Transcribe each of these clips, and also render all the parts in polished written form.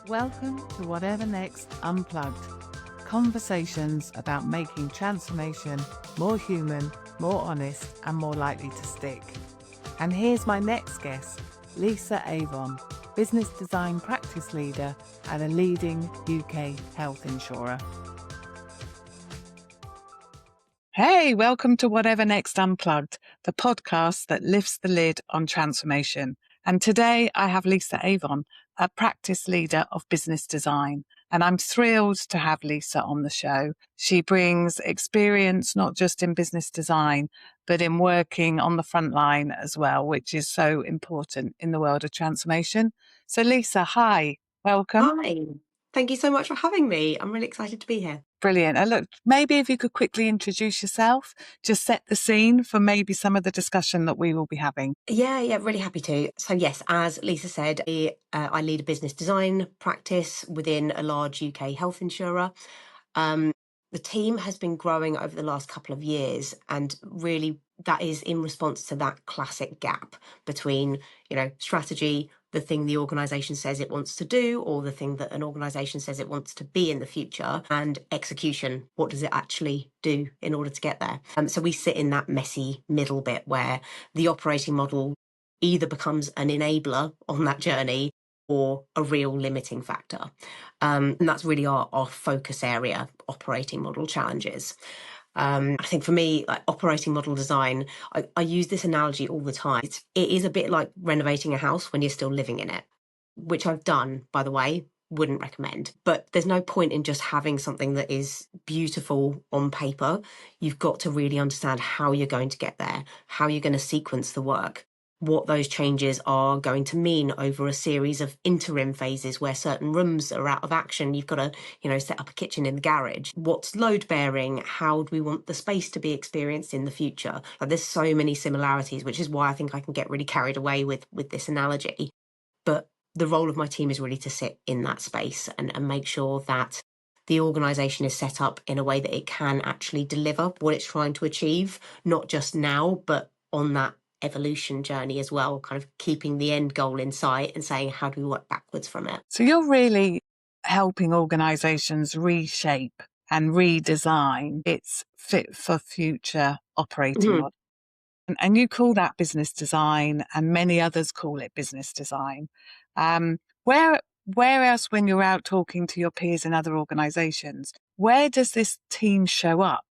Welcome to Whatever Next Unplugged. Conversations about making transformation more human, more honest, and more likely to stick. And here's my next guest, Lisa Avon, business design practice leader at a leading UK health insurer. Hey, welcome to Whatever Next Unplugged, the podcast that lifts the lid on transformation. And today I have Lisa Avon, a practice leader of business design. And I'm thrilled to have Lisa on the show. She brings experience not just in business design, but in working on the front line as well, which is so important in the world of transformation. So Lisa, hi, welcome. Hi, thank you so much for having me. I'm really excited to be here. Brilliant. And look, maybe if you could quickly introduce yourself, just set the scene for maybe some of the discussion that we will be having. Yeah, really happy to. So yes, as Lisa said, I lead a business design practice within a large UK health insurer. The team has been growing over the last couple of years, and really that is in response to that classic gap between, strategy, the thing the organization says it wants to do, or the thing that an organization says it wants to be in the future, and execution. What does it actually do in order to get there? So we sit in that messy middle bit where the operating model either becomes an enabler on that journey or a real limiting factor. And that's really our focus area, operating model challenges. I think for me, like operating model design, I use this analogy all the time. It is a bit like renovating a house when you're still living in it, which I've done, by the way, wouldn't recommend. But there's no point in just having something that is beautiful on paper. You've got to really understand how you're going to get there, how you're going to sequence the work, what those changes are going to mean over a series of interim phases where certain rooms are out of action. You've got to, set up a kitchen in the garage. What's load bearing? How do we want the space to be experienced in the future? Like, there's so many similarities, which is why I think I can get really carried away with this analogy. But the role of my team is really to sit in that space and make sure that the organisation is set up in a way that it can actually deliver what it's trying to achieve, not just now, but on that evolution journey as well, kind of keeping the end goal in sight and saying, how do we work backwards from it? So you're really helping organizations reshape and redesign its fit for future operating model. And you call that business design, and many others call it business design. Where else, when you're out talking to your peers in other organizations, where does this team show up?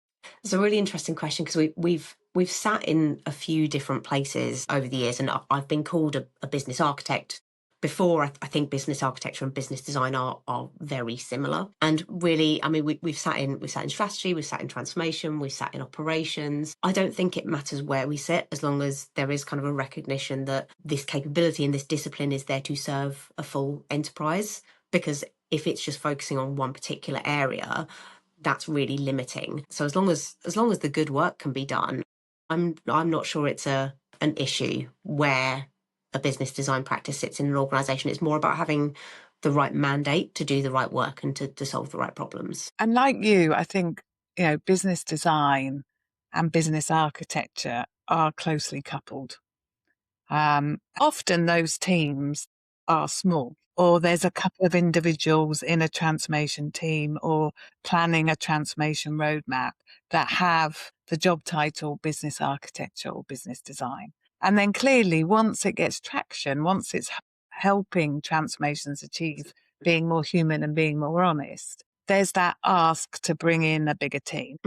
It's a really interesting question because we've sat in a few different places over the years, and I've been called a business architect before. I think business architecture and business design are very similar. And really, I mean, we've sat in strategy, we've sat in transformation, we've sat in operations. I don't think it matters where we sit, as long as there is kind of a recognition that this capability and this discipline is there to serve a full enterprise. Because if it's just focusing on one particular area, that's really limiting. So as long as the good work can be done, I'm not sure it's an issue where a business design practice sits in an organization. It's more about having the right mandate to do the right work and to solve the right problems. And like you, I think, business design and business architecture are closely coupled. Often those teams are small, or there's a couple of individuals in a transformation team or planning a transformation roadmap that have the job title business architecture or business design. And then clearly, once it gets traction, once it's helping transformations achieve being more human and being more honest, there's that ask to bring in a bigger team.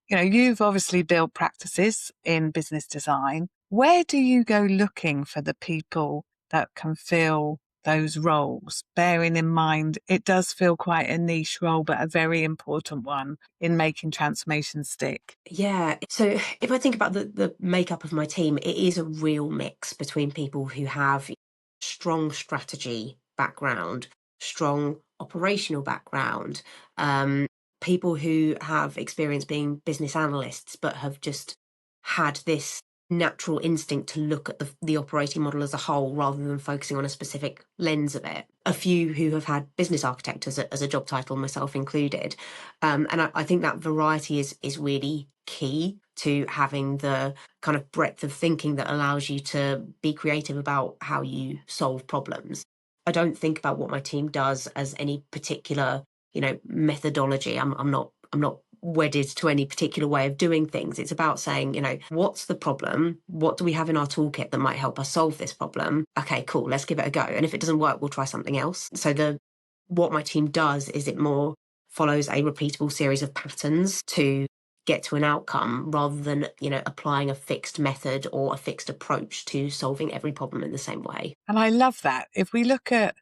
You've obviously built practices in business design. Where do you go looking for the people that can fill those roles? Bearing in mind, it does feel quite a niche role, but a very important one in making transformation stick. Yeah. So if I think about the makeup of my team, it is a real mix between people who have strong strategy background, strong operational background, people who have experience being business analysts, but have just had this natural instinct to look at the operating model as a whole rather than focusing on a specific lens of it. A few who have had business architect as a job title, myself included. And I think that variety is really key to having the kind of breadth of thinking that allows you to be creative about how you solve problems. I don't think about what my team does as any particular, methodology. I'm not wedded to any particular way of doing things. It's about saying, what's the problem? What do we have in our toolkit that might help us solve this problem? Okay, cool. Let's give it a go. And if it doesn't work, we'll try something else. So what my team does is it more follows a repeatable series of patterns to get to an outcome rather than, applying a fixed method or a fixed approach to solving every problem in the same way. And I love that. If we look at,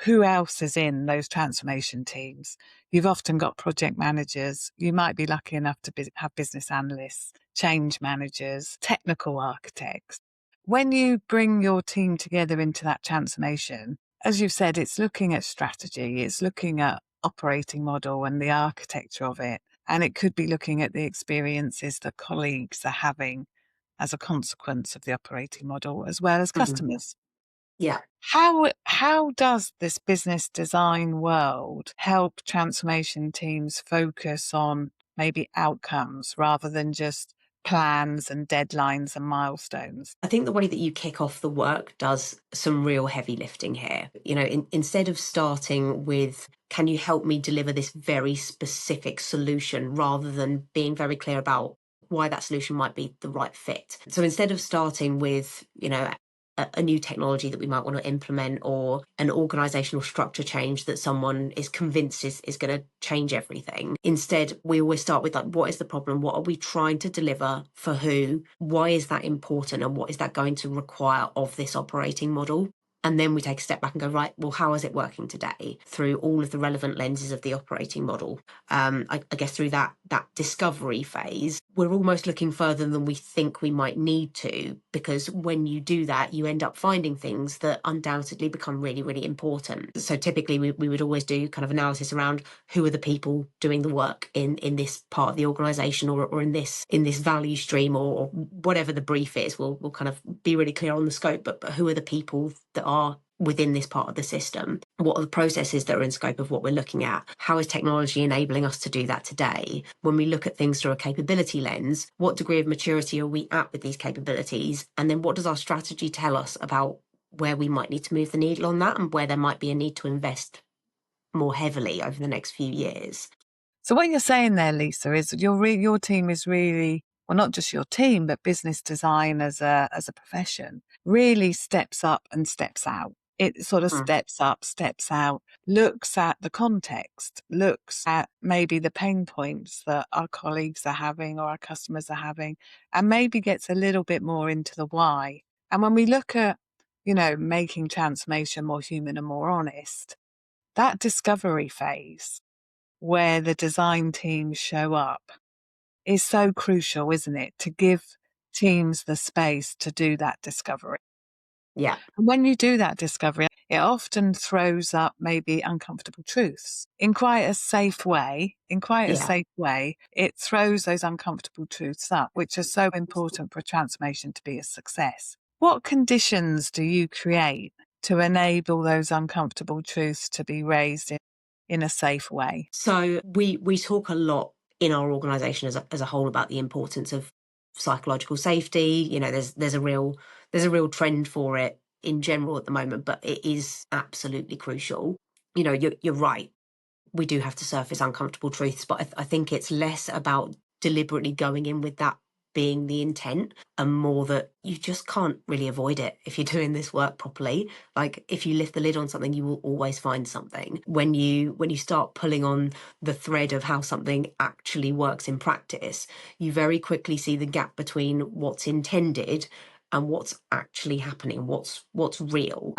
who else is in those transformation teams, you've often got project managers. You might be lucky enough to have business analysts, change managers, technical architects. When you bring your team together into that transformation, as you've said, it's looking at strategy, it's looking at operating model and the architecture of it. And it could be looking at the experiences that colleagues are having as a consequence of the operating model, as well as Mhm. customers. Yeah. How does this business design world help transformation teams focus on maybe outcomes rather than just plans and deadlines and milestones? I think the way that you kick off the work does some real heavy lifting here. Instead of starting with, can you help me deliver this very specific solution, rather than being very clear about why that solution might be the right fit. So instead of starting with, a new technology that we might want to implement, or an organizational structure change that someone is convinced is going to change everything. Instead, we always start with, like, what is the problem? What are we trying to deliver for who? Why is that important? And what is that going to require of this operating model? And then we take a step back and go, right, well, how is it working today through all of the relevant lenses of the operating model? I guess through that discovery phase, we're almost looking further than we think we might need to, because when you do that, you end up finding things that undoubtedly become really, really important. So typically we would always do kind of analysis around who are the people doing the work in this part of the organization, or in this value stream, or whatever the brief is. We'll kind of be really clear on the scope, but who are the people that are within this part of the system? What are the processes that are in scope of what we're looking at? How is technology enabling us to do that today? When we look at things through a capability lens, what degree of maturity are we at with these capabilities? And then what does our strategy tell us about where we might need to move the needle on that, and where there might be a need to invest more heavily over the next few years? So what you're saying there, Lisa, is your team is really, well, not just your team, but business design as a profession really steps up and steps out. It sort of Mm. steps up, steps out, looks at the context, looks at maybe the pain points that our colleagues are having or our customers are having, and maybe gets a little bit more into the why. And when we look at, making transformation more human and more honest, that discovery phase where the design teams show up is so crucial, isn't it? To give teams the space to do that discovery. Yeah. And when you do that discovery, it often throws up maybe uncomfortable truths in quite a safe way. In quite a Yeah. safe way, it throws those uncomfortable truths up, which are so important for a transformation to be a success. What conditions do you create to enable those uncomfortable truths to be raised in a safe way? So we talk a lot in our organisation as a whole about the importance of psychological safety. There's a real trend for it in general at the moment, but it is absolutely crucial. You're right. We do have to surface uncomfortable truths, but I think it's less about deliberately going in with that being the intent, and more that you just can't really avoid it if you're doing this work properly. Like, if you lift the lid on something, you will always find something. When you start pulling on the thread of how something actually works in practice, you very quickly see the gap between what's intended and what's actually happening, what's real.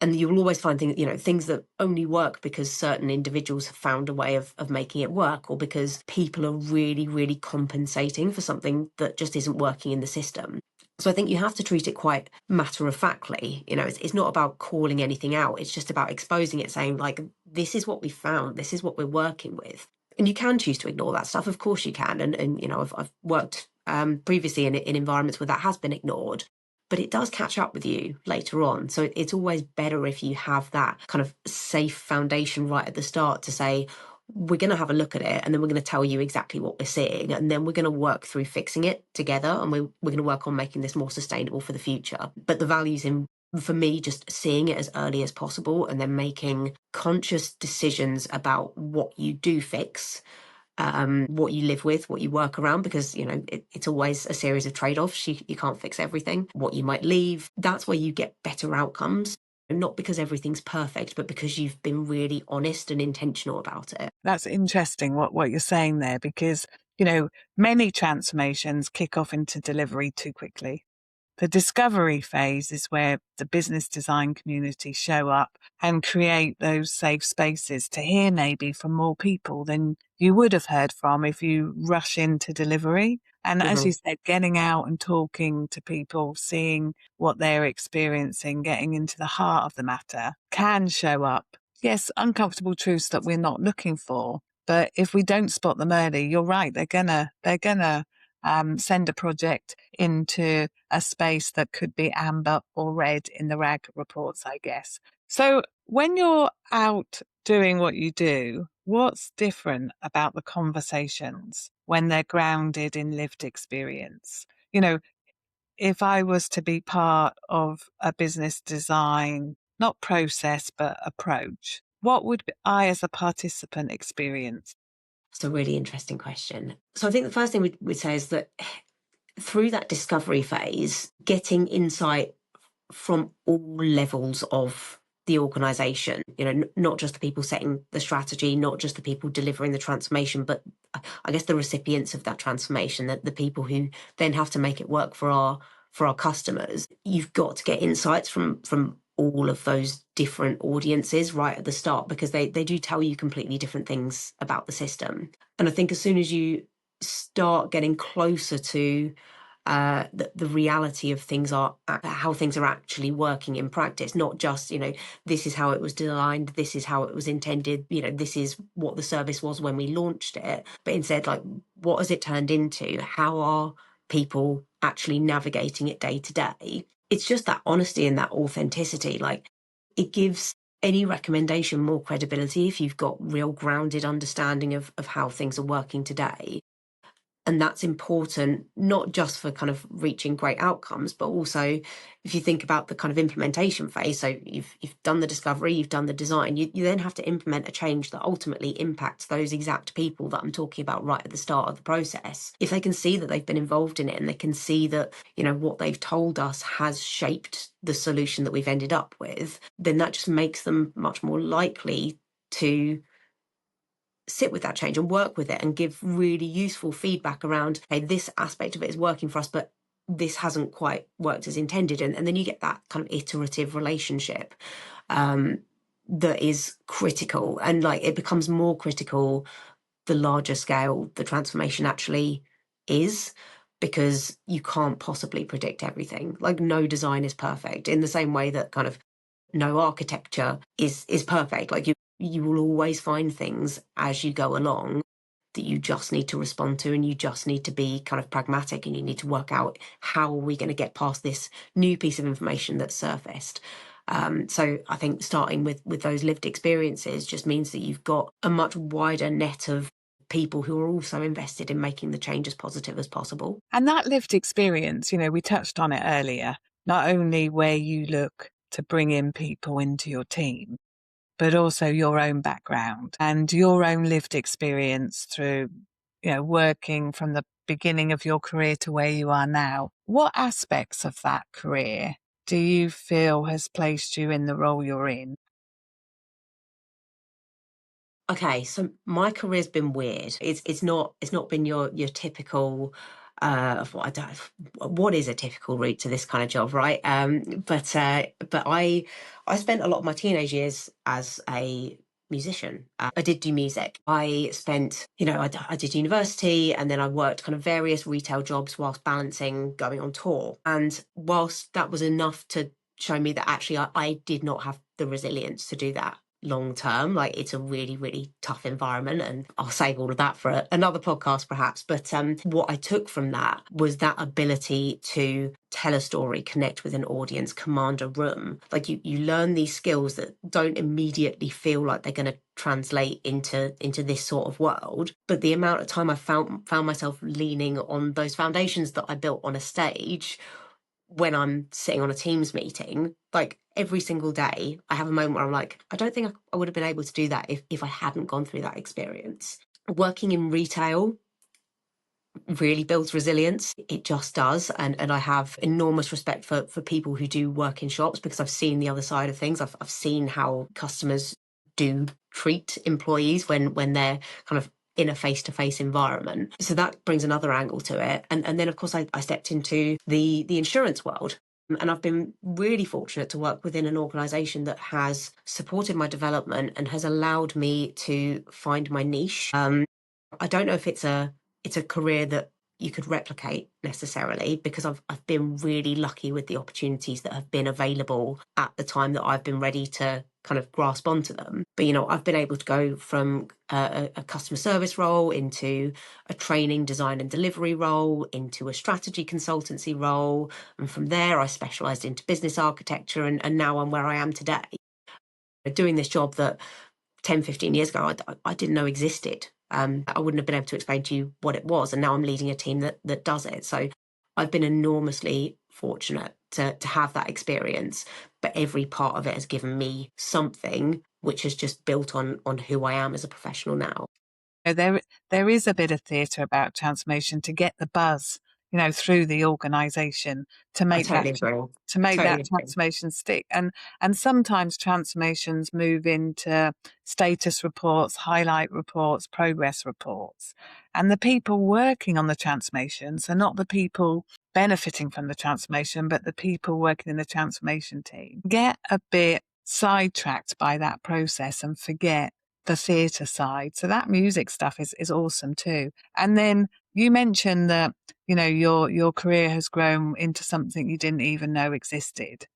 And you will always find things that only work because certain individuals have found a way of making it work, or because people are really, really compensating for something that just isn't working in the system. So I think you have to treat it quite matter of factly. It's not about calling anything out. It's just about exposing it, saying, like, this is what we found, this is what we're working with. And you can choose to ignore that stuff. Of course you can. And I've worked previously in environments where that has been ignored, but it does catch up with you later on. So it's always better if you have that kind of safe foundation right at the start to say, we're going to have a look at it, and then we're going to tell you exactly what we're seeing, and then we're going to work through fixing it together, and we're going to work on making this more sustainable for the future. But the value's For me, just seeing it as early as possible and then making conscious decisions about what you do fix, what you live with, what you work around, because, it's always a series of trade-offs. You can't fix everything. What you might leave, that's where you get better outcomes. Not because everything's perfect, but because you've been really honest and intentional about it. That's interesting what you're saying there, because, many transformations kick off into delivery too quickly. The discovery phase is where the business design community show up and create those safe spaces to hear maybe from more people than you would have heard from if you rush into delivery. And as you said, getting out and talking to people, seeing what they're experiencing, getting into the heart of the matter can show up. Yes, uncomfortable truths that we're not looking for. But if we don't spot them early, you're right, they're gonna send a project into a space that could be amber or red in the RAG reports, I guess. So when you're out doing what you do, what's different about the conversations when they're grounded in lived experience? If I was to be part of a business design, not process, but approach, what would I as a participant experience? It's a really interesting question. So I think the first thing we'd say is that through that discovery phase, getting insight from all levels of the organization, not just the people setting the strategy, not just the people delivering the transformation, but I guess the recipients of that transformation, the people who then have to make it work for our customers. You've got to get insights from all of those different audiences right at the start, because they do tell you completely different things about the system. And I think as soon as you start getting closer to the reality of things, are how things are actually working in practice, not just, this is how it was designed, this is how it was intended, this is what the service was when we launched it, but instead, like, what has it turned into? How are people actually navigating it day to day? It's just that honesty and that authenticity. Like, it gives any recommendation more credibility if you've got real grounded understanding of how things are working today. And that's important, not just for kind of reaching great outcomes, but also if you think about the kind of implementation phase. So you've done the discovery, you've done the design, you then have to implement a change that ultimately impacts those exact people that I'm talking about right at the start of the process. If they can see that they've been involved in it, and they can see that, what they've told us has shaped the solution that we've ended up with, then that just makes them much more likely to sit with that change and work with it and give really useful feedback around, hey, this aspect of it is working for us, but this hasn't quite worked as intended. And then you get that kind of iterative relationship that is critical. And like, it becomes more critical the larger scale the transformation actually is, because you can't possibly predict everything. Like, no design is perfect, in the same way that kind of no architecture is perfect. Like, you will always find things as you go along that you just need to respond to, and you just need to be kind of pragmatic, and you need to work out, how are we going to get past this new piece of information that's surfaced. So I think starting with those lived experiences just means that you've got a much wider net of people who are also invested in making the change as positive as possible. And that lived experience, we touched on it earlier, not only where you look to bring in people into your team, but also your own background and your own lived experience through, working from the beginning of your career to where you are now. What aspects of that career do you feel has placed you in the role you're in? Okay, so my career's been weird. It's not been your typical what I don't what is a typical route to this kind of job, right? But I spent a lot of my teenage years as a musician. I did do music. I spent, I did university, and then I worked kind of various retail jobs whilst balancing going on tour. And whilst that was enough to show me that actually I did not have the resilience to do that long term. Like, it's a really, really tough environment, and I'll save all of that for another podcast perhaps. But what I took from that was that ability to tell a story, connect with an audience, command a room. Like, you learn these skills that don't immediately feel like they're going to translate into this sort of world, but the amount of time I found myself leaning on those foundations that I built on a stage when I'm sitting on a Teams meeting, like every single day, I have a moment where I'm like, I don't think I would have been able to do that if I hadn't gone through that experience. Working in retail really builds resilience. It just does. And I have enormous respect for people who do work in shops, because I've seen the other side of things. I've seen how customers do treat employees when they're kind of in a face-to-face environment. So that brings another angle to it. And then of course I stepped into the insurance world. And I've been really fortunate to work within an organization that has supported my development and has allowed me to find my niche. I don't know if it's a career that you could replicate necessarily, because I've been really lucky with the opportunities that have been available at the time that I've been ready to kind of grasp onto them. But I've been able to go from a customer service role into a training, design and delivery role, into a strategy consultancy role, and from there I specialized into business architecture, and now I'm where I am today, doing this job that 10, 15 years ago, I didn't know existed. I wouldn't have been able to explain to you what it was. And now I'm leading a team that does it. So I've been enormously fortunate to have that experience, but every part of it has given me something which has just built on who I am as a professional now. There is a bit of theatre about transformation to get the buzz, through the organisation to I make that totally agree. Totally agree. transformation stick. And sometimes transformations move into status reports, highlight reports, progress reports. And the people working on the transformations are not the people benefiting from the transformation, but the people working in the transformation team get a bit sidetracked by that process and forget the theatre side. So that music stuff is awesome too. And then you mentioned that, your career has grown into something you didn't even know existed.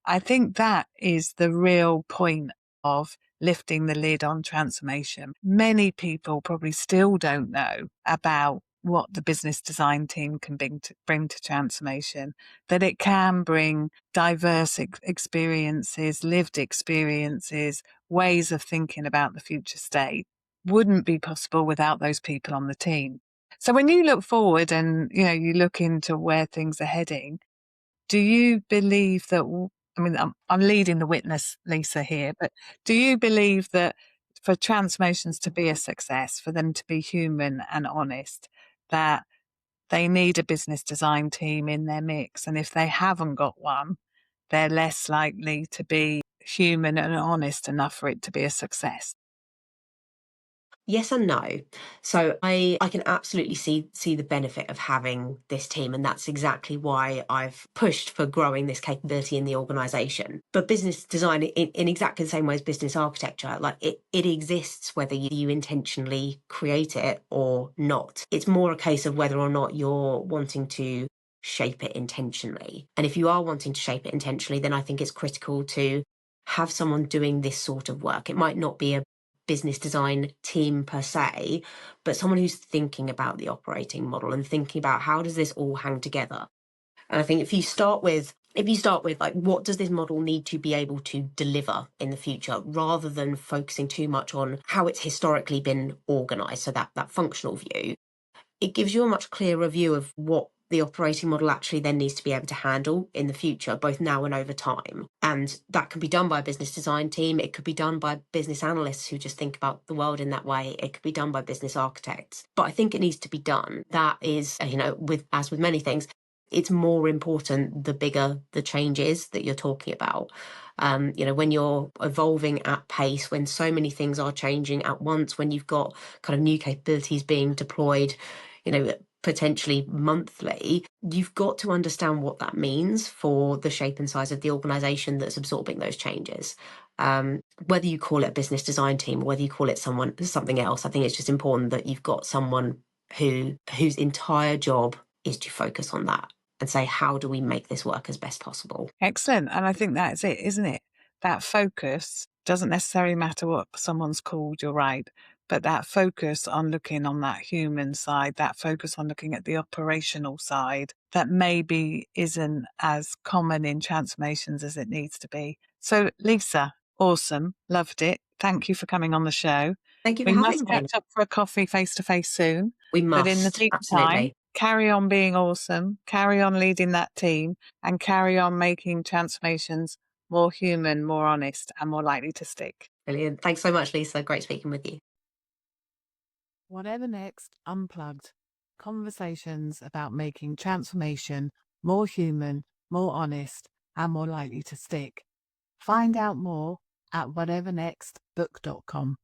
I think that is the real point of lifting the lid on transformation. Many people probably still don't know about what the business design team can bring to transformation, that it can bring diverse experiences, lived experiences, ways of thinking about the future state. Wouldn't be possible without those people on the team. So when you look forward and, you look into where things are heading, do you believe that, I'm leading the witness, Lisa, here, but do you believe that for transformations to be a success, for them to be human and honest, that they need a business design team in their mix? And if they haven't got one, they're less likely to be human and honest enough for it to be a success? Yes and no. So I can absolutely see the benefit of having this team, and that's exactly why I've pushed for growing this capability in the organization. But business design, in exactly the same way as business architecture, like it exists whether you intentionally create it or not. It's more a case of whether or not you're wanting to shape it intentionally. And if you are wanting to shape it intentionally, then I think it's critical to have someone doing this sort of work. It might not be a business design team per se, but someone who's thinking about the operating model and thinking about how does this all hang together. And I think if you start with like, what does this model need to be able to deliver in the future, rather than focusing too much on how it's historically been organized, so that functional view, it gives you a much clearer view of what the operating model actually then needs to be able to handle in the future, both now and over time. And that can be done by a business design team. It could be done by business analysts who just think about the world in that way. It could be done by business architects. But I think it needs to be done. That is, as with many things, it's more important the bigger the change is that you're talking about. When you're evolving at pace, when so many things are changing at once, when you've got kind of new capabilities being deployed, potentially monthly, you've got to understand what that means for the shape and size of the organization that's absorbing those changes. Whether you call it a business design team or whether you call it something else, I think it's just important that you've got someone whose entire job is to focus on that and say, how do we make this work as best possible? Excellent. And I think that's it, isn't it? That focus doesn't necessarily matter what someone's called, you're right. But that focus on looking on that human side, that focus on looking at the operational side, that maybe isn't as common in transformations as it needs to be. So, Lisa, awesome. Loved it. Thank you for coming on the show. Thank you for We having must me. catch up for a coffee face to face soon. We But in the must, meantime, absolutely. carry on being awesome, carry on leading that team, and carry on making transformations more human, more honest, and more likely to stick. Brilliant. Thanks so much, Lisa. Great speaking with you. Whatever Next Unplugged. Conversations about making transformation more human, more honest, and more likely to stick. Find out more at whatevernextbook.com.